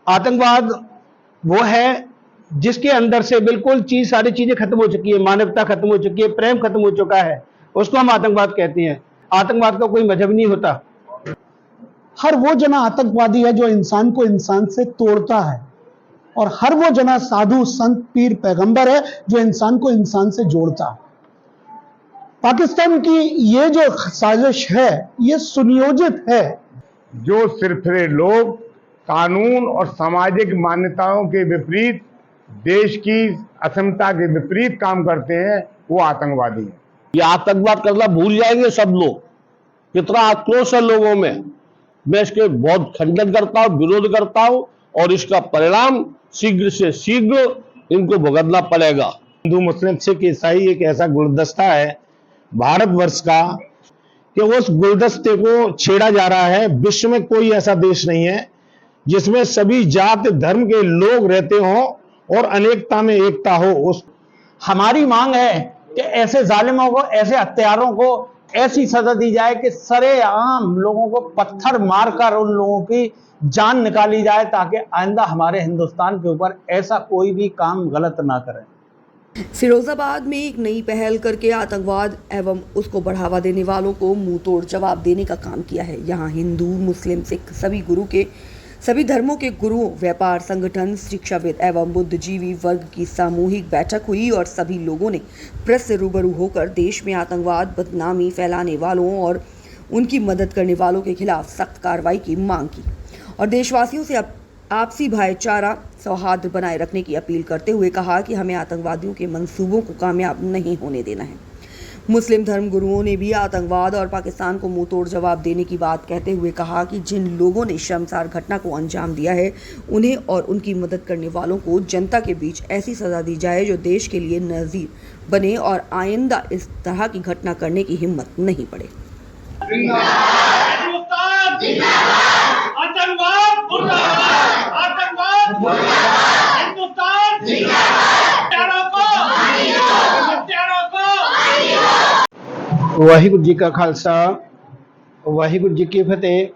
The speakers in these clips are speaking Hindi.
आतंकवाद वो है जिसके अंदर से बिल्कुल सारी चीजें खत्म हो चुकी है, मानवता खत्म हो चुकी है, प्रेम खत्म हो चुका है, उसको हम आतंकवाद कहते हैं। आतंकवाद का कोई मजहब नहीं होता। हर वो जना आतंकवादी है जो इंसान को इंसान से तोड़ता है, और हर वो जना साधु संत पीर पैगंबर है जो इंसान को इंसान से जोड़ता है। पाकिस्तान की ये जो साजिश है ये सुनियोजित है। जो सिरफिरे लोग कानून और सामाजिक मान्यताओं के विपरीत, देश की अक्षमता के विपरीत काम करते हैं, वो आतंकवादी हैं। ये आतंकवाद करना भूल जाएंगे सब लोग। कितना आक्रोश है लोगों में, मैं इसके बहुत खंडन करता हूं, विरोध करता हूं, और इसका परिणाम शीघ्र से शीघ्र इनको भुगतना पड़ेगा। हिंदू मुस्लिम सिख ईसाई एक ऐसा गुलदस्ता है भारतवर्ष का कि उस गुलदस्ते को छेड़ा जा रहा है। विश्व में कोई ऐसा देश नहीं है जिसमें सभी जात धर्म के लोग रहते हों और अनेकता में एकता हो। उस हमारी मांग है कि ऐसे जालिमों को, ऐसे हत्यारों को ऐसी सजा दी जाए कि सरेआम लोगों को पत्थर मारकर उन लोगों की जान निकाली जाए, ताकि आइंदा हमारे हिंदुस्तान के ऊपर ऐसा कोई भी काम गलत ना करें। फिरोजाबाद में एक नई पहल करके आतंकवाद एवं उसको बढ़ावा देने वालों को मुंह तोड़ जवाब देने का काम किया है। यहाँ हिंदू मुस्लिम सिख सभी धर्मों के गुरुओं, व्यापार संगठन, शिक्षाविद एवं बुद्धिजीवी वर्ग की सामूहिक बैठक हुई और सभी लोगों ने प्रेस से रूबरू होकर देश में आतंकवाद, बदनामी फैलाने वालों और उनकी मदद करने वालों के खिलाफ सख्त कार्रवाई की मांग की और देशवासियों से आपसी भाईचारा सौहार्द बनाए रखने की अपील करते हुए कहा कि हमें आतंकवादियों के मंसूबों को कामयाब नहीं होने देना है। मुस्लिम धर्म गुरुओं ने भी आतंकवाद और पाकिस्तान को मुंह तोड़ जवाब देने की बात कहते हुए कहा कि जिन लोगों ने शर्मसार घटना को अंजाम दिया है, उन्हें और उनकी मदद करने वालों को जनता के बीच ऐसी सजा दी जाए जो देश के लिए नज़ीर बने और आइंदा इस तरह की घटना करने की हिम्मत नहीं पड़े। वाहिगुरू जी का खालसा, वाहिगुरू जी की फतेह।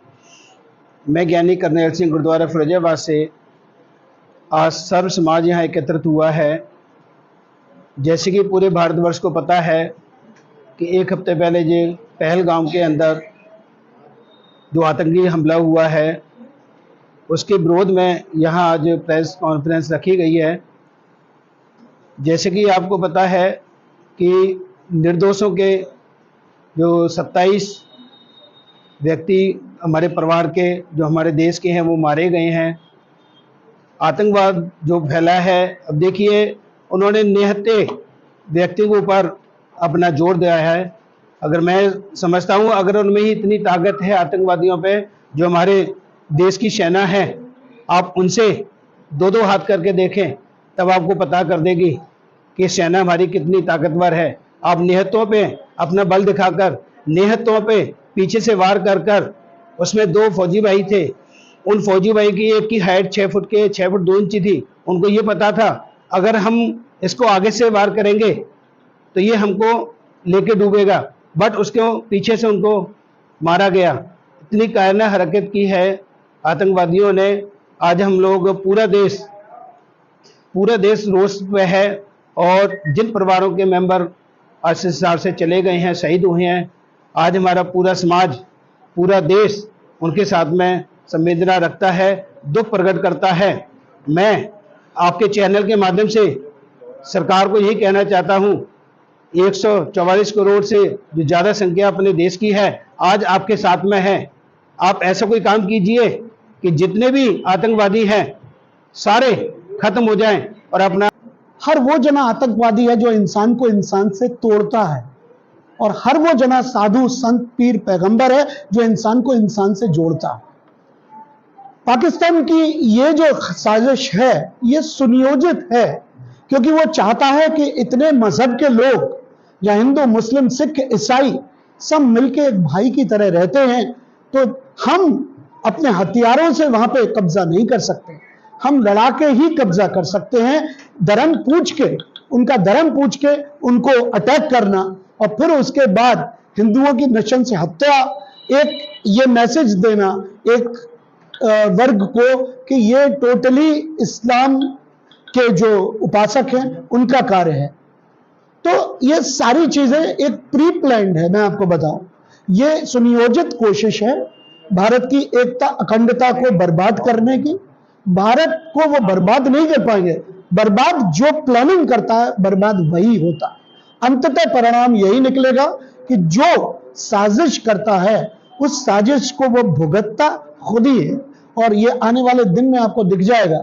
मैं ज्ञानी करनेल सिंह गुरुद्वारा फिरोजाबाद से आज सर्व समाज यहाँ एकत्रित हुआ है। जैसे कि पूरे भारतवर्ष को पता है कि एक हफ्ते पहले जो पहलगाम के अंदर जो आतंकी हमला हुआ है, उसके विरोध में यहाँ आज प्रेस कॉन्फ्रेंस रखी गई है। जैसे कि आपको पता है कि निर्दोषों के जो 27 व्यक्ति हमारे परिवार के, जो हमारे देश के हैं, वो मारे गए हैं। आतंकवाद जो फैला है, अब देखिए उन्होंने निहत्थे व्यक्ति के ऊपर अपना जोर दिया है। अगर मैं समझता हूँ अगर उनमें ही इतनी ताकत है आतंकवादियों पे, जो हमारे देश की सेना है, आप उनसे दो दो हाथ करके देखें तब आपको पता कर देगी कि सेना हमारी कितनी ताकतवर है। आप निहत्तों पे अपना बल दिखाकर, निहत्तों पे पीछे से वार कर कर, उसमें 2 फौजी भाई थे, उन फौजी भाई की एक की हाइट 6 फुट 2 इंच थी। उनको ये पता था अगर हम इसको आगे से वार करेंगे तो ये हमको लेके डूबेगा, बट उसके पीछे से उनको मारा गया। इतनी कायरना हरकत की है आतंकवादियों ने। आज हम लोग पूरा देश रोष पे है, और जिन परिवारों के मेंबर आज इस हिसाब से चले गए हैं, शहीद हुए हैं, आज हमारा पूरा समाज, पूरा देश उनके साथ में संवेदना रखता है, दुख प्रकट करता है। मैं आपके चैनल के माध्यम से सरकार को यही कहना चाहता हूँ, 144 करोड़ से जो ज़्यादा संख्या अपने देश की है, आज आपके साथ में है। आप ऐसा कोई काम कीजिए कि जितने भी आतंकवादी हैं सारे खत्म हो जाएं और अपना। हर वो जना आतंकवादी है जो इंसान को इंसान से तोड़ता है, और हर वो जना साधु संत पीर पैगंबर है जो इंसान को इंसान से जोड़ता है। पाकिस्तान की ये जो साजिश है ये सुनियोजित है, क्योंकि वो चाहता है कि इतने मजहब के लोग, या हिंदू मुस्लिम सिख ईसाई, सब मिलके एक भाई की तरह रहते हैं, तो हम अपने हथियारों से वहां पे कब्जा नहीं कर सकते। हम लड़ा के ही कब्जा कर सकते हैं। धर्म पूछ के, उनका धर्म पूछ के उनको अटैक करना, और फिर उसके बाद हिंदुओं की नशन से हत्या, एक ये मैसेज देना, एक वर्ग को कि ये टोटली इस्लाम के जो उपासक हैं उनका कार्य है। तो ये सारी चीजें एक प्री प्लान्ड है। मैं आपको बताऊं, ये सुनियोजित कोशिश है भारत की एकता अखंडता को बर्बाद करने की। भारत को वो बर्बाद नहीं कर पाएंगे, बर्बाद जो प्लानिंग करता है बर्बाद वही होता है। अंततः परिणाम यही निकलेगा कि जो साजिश करता है उस साजिश को वो भुगतता खुद ही है। और ये आने वाले दिन में आपको दिख जाएगा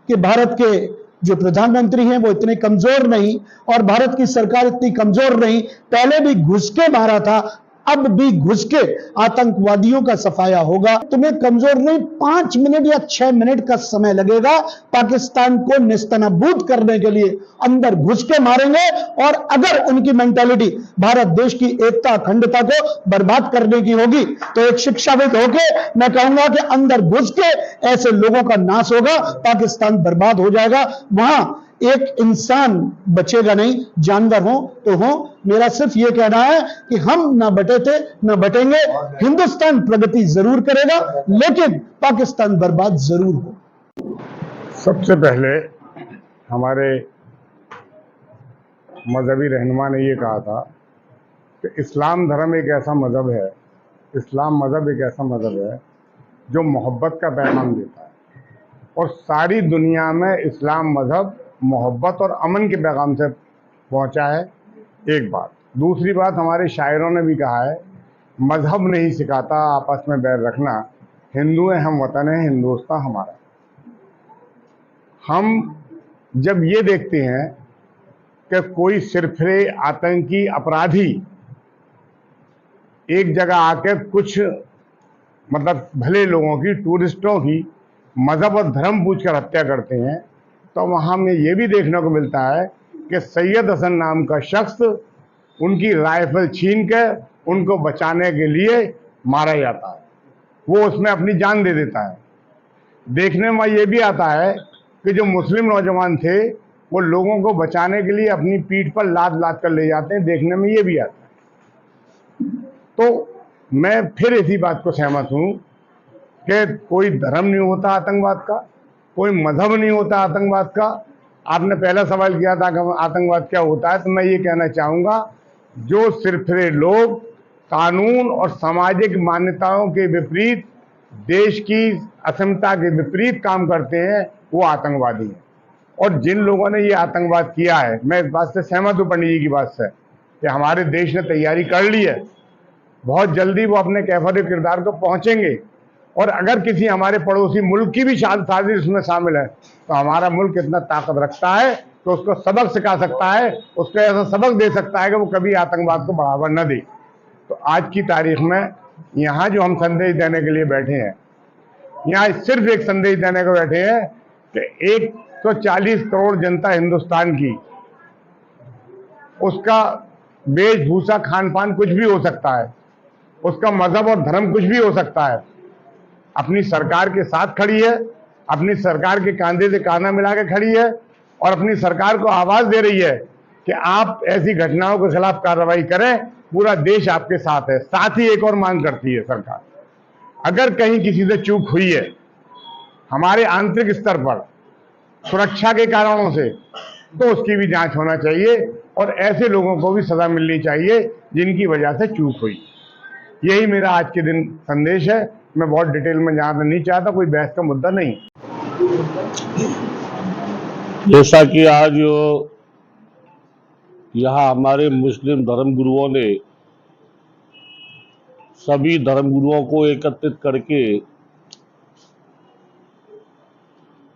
कि भारत के जो प्रधानमंत्री हैं वो इतने कमजोर नहीं और भारत की सरकार इतनी कमजोर नहीं। पहले भी घुस के मारा था, अब भी घुस के आतंकवादियों का सफाया होगा। तुम्हें कमजोर नहीं, 5 मिनट या 6 मिनट का समय लगेगा पाकिस्तान को निस्तनाबूद करने के लिए। अंदर घुस के मारेंगे और अगर उनकी मेंटालिटी भारत देश की एकता अखंडता को बर्बाद करने की होगी तो एक शिक्षाविद होके मैं कहूंगा कि अंदर घुस के ऐसे लोगों का नाश होगा, पाकिस्तान बर्बाद हो जाएगा। वहां एक इंसान बचेगा नहीं, जानवर हो तो हो। मेरा सिर्फ ये कहना है कि हम ना बटे थे ना बटेंगे। हिंदुस्तान प्रगति जरूर करेगा लेकिन पाकिस्तान बर्बाद जरूर हो। सबसे पहले हमारे मजहबी रहनुमा ने ये कहा था कि इस्लाम धर्म एक ऐसा मजहब है, इस्लाम मजहब एक ऐसा मजहब है जो मोहब्बत का पैगाम देता है। और सारी दुनिया में इस्लाम मजहब मोहब्बत और अमन के पैगाम से पहुंचा है। एक बात। दूसरी बात, हमारे शायरों ने भी कहा है, मजहब नहीं सिखाता आपस में बैर रखना, हिंदू हैं हम वतन है हिंदुस्तान हमारा। हम जब ये देखते हैं कि कोई सिरफिरे आतंकी अपराधी एक जगह आकर कुछ मतलब भले लोगों की, टूरिस्टों की मजहब और धर्म पूछकर हत्या करते हैं, तो वहाँ में ये भी देखने को मिलता है कि सैयद हसन नाम का शख्स उनकी राइफल छीन कर उनको बचाने के लिए मारा जाता है, वो उसमें अपनी जान दे देता है। देखने में ये भी आता है कि जो मुस्लिम नौजवान थे वो लोगों को बचाने के लिए अपनी पीठ पर लाद लाद कर ले जाते हैं, देखने में ये भी आता है। तो मैं फिर इसी बात को सहमत हूँ कि कोई धर्म नहीं होता आतंकवाद का, कोई मजहब नहीं होता आतंकवाद का। आपने पहला सवाल किया था कि आतंकवाद क्या होता है, तो मैं ये कहना चाहूँगा, जो सिरफिरे लोग कानून और सामाजिक मान्यताओं के विपरीत, देश की अक्षमता के विपरीत काम करते हैं वो आतंकवादी हैं। और जिन लोगों ने ये आतंकवाद किया है, मैं इस बात से सहमत हूँ पंडित जी की बात से कि हमारे देश ने तैयारी कर ली है, बहुत जल्दी वो अपने कैफर किरदार को पहुँचेंगे। और अगर किसी हमारे पड़ोसी मुल्क की भी साजिश इसमें शामिल है तो हमारा मुल्क इतना ताकत रखता है तो उसको सबक सिखा सकता है, उसको ऐसा सबक दे सकता है कि वो कभी आतंकवाद को बढ़ावा न दे। तो आज की तारीख में यहाँ जो हम संदेश देने के लिए बैठे हैं, यहाँ सिर्फ एक संदेश देने को बैठे हैं कि 140 करोड़ जनता हिंदुस्तान की, उसका वेशभूषा खान पान कुछ भी हो सकता है, उसका मजहब और धर्म कुछ भी हो सकता है, अपनी सरकार के साथ खड़ी है, अपनी सरकार के कंधे से कांधा मिला के खड़ी है और अपनी सरकार को आवाज दे रही है कि आप ऐसी घटनाओं के खिलाफ कार्रवाई करें, पूरा देश आपके साथ है। साथ ही एक और मांग करती है सरकार, अगर कहीं किसी से चूक हुई है हमारे आंतरिक स्तर पर सुरक्षा के कारणों से, तो उसकी भी जांच होना चाहिए और ऐसे लोगों को भी सजा मिलनी चाहिए जिनकी वजह से चूक हुई। यही मेरा आज के दिन संदेश है। मैं बहुत डिटेल में जाना नहीं चाहता, कोई बहस का मुद्दा नहीं। जैसा कि आज यहाँ हमारे मुस्लिम धर्मगुरुओं ने सभी धर्मगुरुओं को एकत्रित करके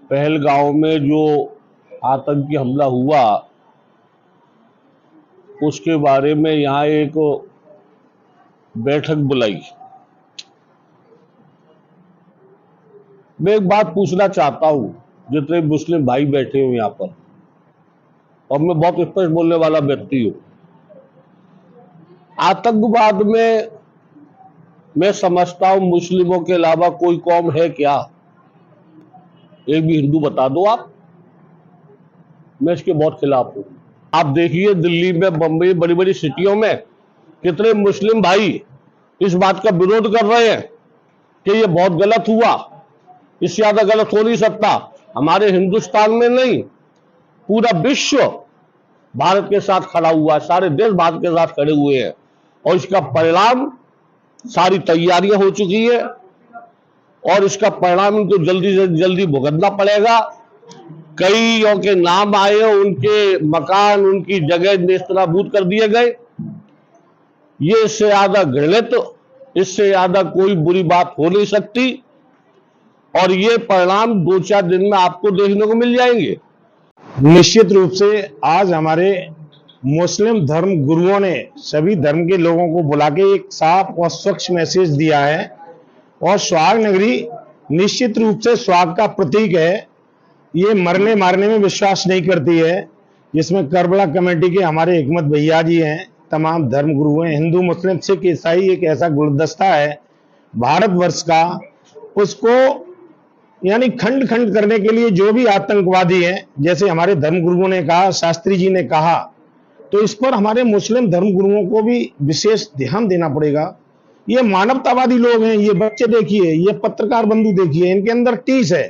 पहलगांव में जो आतंकी हमला हुआ उसके बारे में यहाँ एक बैठक बुलाई। मैं एक बात पूछना चाहता हूं, जितने मुस्लिम भाई बैठे हो यहाँ पर, और मैं बहुत स्पष्ट बोलने वाला व्यक्ति हूं, आतंकवाद में मैं समझता हूं मुस्लिमों के अलावा कोई कौम है क्या? एक भी हिंदू बता दो आप। मैं इसके बहुत खिलाफ हूं। आप देखिए दिल्ली में, बम्बई, बड़ी बड़ी सिटियों में कितने मुस्लिम भाई इस बात का विरोध कर रहे हैं कि ये बहुत गलत हुआ इससे ज्यादा गलत हो नहीं सकता। हमारे हिंदुस्तान में नहीं, पूरा विश्व भारत के साथ खड़ा हुआ है, सारे देश भारत के साथ खड़े हुए हैं और इसका परिणाम, सारी तैयारियां हो चुकी है और इसका परिणाम इनको जल्दी से जल्दी भुगतना पड़ेगा। कईयों के नाम आए, उनके मकान, उनकी जगह नेस्तनाबूद कर दिए गए। ये इससे ज्यादा घृणित, इससे ज्यादा कोई बुरी बात हो नहीं सकती और ये परिणाम 2-4 दिन में आपको देखने को मिल जाएंगे। निश्चित रूप से आज हमारे मुस्लिम धर्म गुरुओं ने सभी धर्म के लोगों को बुला के एक साफ और स्वच्छ मैसेज दिया है और सुहाग नगरी निश्चित रूप से सुहाग का प्रतीक है। ये मरने मारने में विश्वास नहीं करती है, जिसमें करबला कमेटी के हमारे हिकमत भैया जी हैं, तमाम धर्म गुरु हैं, हिंदू मुस्लिम सिख ईसाई एक ऐसा गुलदस्ता है भारतवर्ष का, उसको यानी खंड खंड करने के लिए जो भी आतंकवादी हैं, जैसे हमारे धर्म गुरुओं ने कहा, शास्त्री जी ने कहा, तो इस पर हमारे मुस्लिम धर्म गुरुओं को भी विशेष ध्यान देना पड़ेगा। ये मानवतावादी लोग हैं, ये बच्चे देखिए, ये पत्रकार बंधु देखिए, इनके अंदर टीस है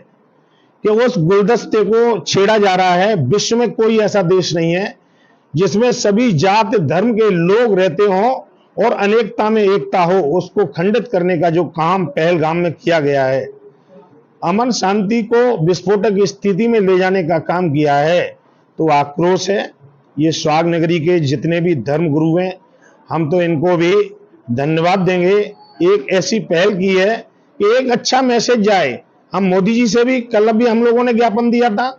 कि उस गुलदस्ते को छेड़ा जा रहा है। विश्व में कोई ऐसा देश नहीं है जिसमें सभी जात धर्म के लोग रहते हों और अनेकता में एकता हो। उसको खंडित करने का जो काम पहलगाम में किया गया है, अमन शांति को विस्फोटक स्थिति में ले जाने का काम किया है, तो आक्रोश है। ये सुहाग नगरी के जितने भी धर्म गुरु हैं, हम तो इनको भी धन्यवाद देंगे। एक ऐसी पहल की है कि एक अच्छा मैसेज जाए। हम मोदी जी से भी कल भी हम लोगों ने ज्ञापन दिया था,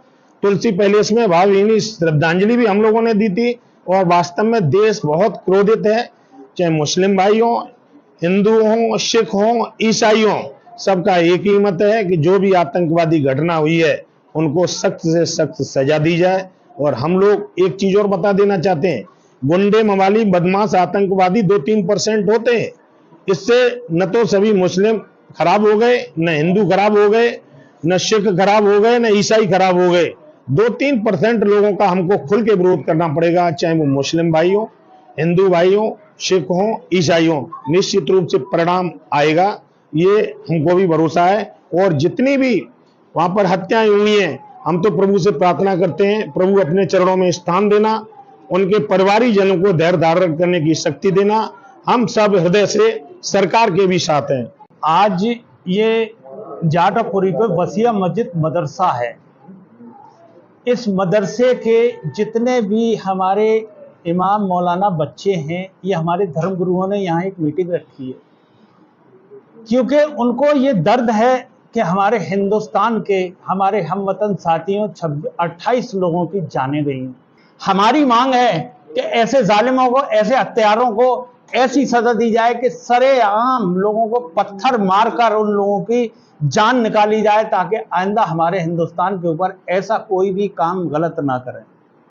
तुलसी पैलेस में भावभीनी श्रद्धांजलि भी हम लोगों ने दी थी और वास्तव में देश बहुत क्रोधित है, चाहे मुस्लिम भाई हो, हिंदू हो, सिख हो, ईसाई हो, सबका एक ही मत है कि जो भी आतंकवादी घटना हुई है उनको सख्त से सख्त सजा दी जाए। और हम लोग एक चीज और बता देना चाहते हैं, गुंडे मवाली बदमाश आतंकवादी 2-3% होते हैं। इससे न तो सभी मुस्लिम खराब हो गए, न हिंदू खराब हो गए, न सिख खराब हो गए, न ईसाई खराब हो गए। 2-3% लोगों का हमको खुल के विरोध करना पड़ेगा, चाहे वो मुस्लिम भाई हो, हिंदू भाई हो, सिख हो, ईसाई हो। निश्चित रूप से परिणाम आएगा, ये हमको भी भरोसा है। और जितनी भी वहां पर हत्याएं हुई हैं, हम तो प्रभु से प्रार्थना करते हैं, प्रभु अपने चरणों में स्थान देना, उनके परिवारीजनों को धैर्य धारण करने की शक्ति देना। हम सब हृदय से सरकार के भी साथ हैं। आज ये जाटापुरी पे वसीया मस्जिद मदरसा है। इस मदरसे के जितने भी हमारे इमाम मौलाना बच्चे हैं, ये हमारे धर्म गुरुओं ने यहाँ एक मीटिंग रखी है, क्योंकि उनको ये दर्द है कि हमारे हिंदुस्तान के हमारे हमवतन साथियों 28 लोगों की जानें गई। हमारी मांग है कि ऐसे जालिमों को, ऐसे हत्यारों को ऐसी सजा दी जाए कि सरेआम लोगों को पत्थर मारकर उन लोगों की जान निकाली जाए, ताकि आइंदा हमारे हिंदुस्तान के ऊपर ऐसा कोई भी काम गलत ना करें।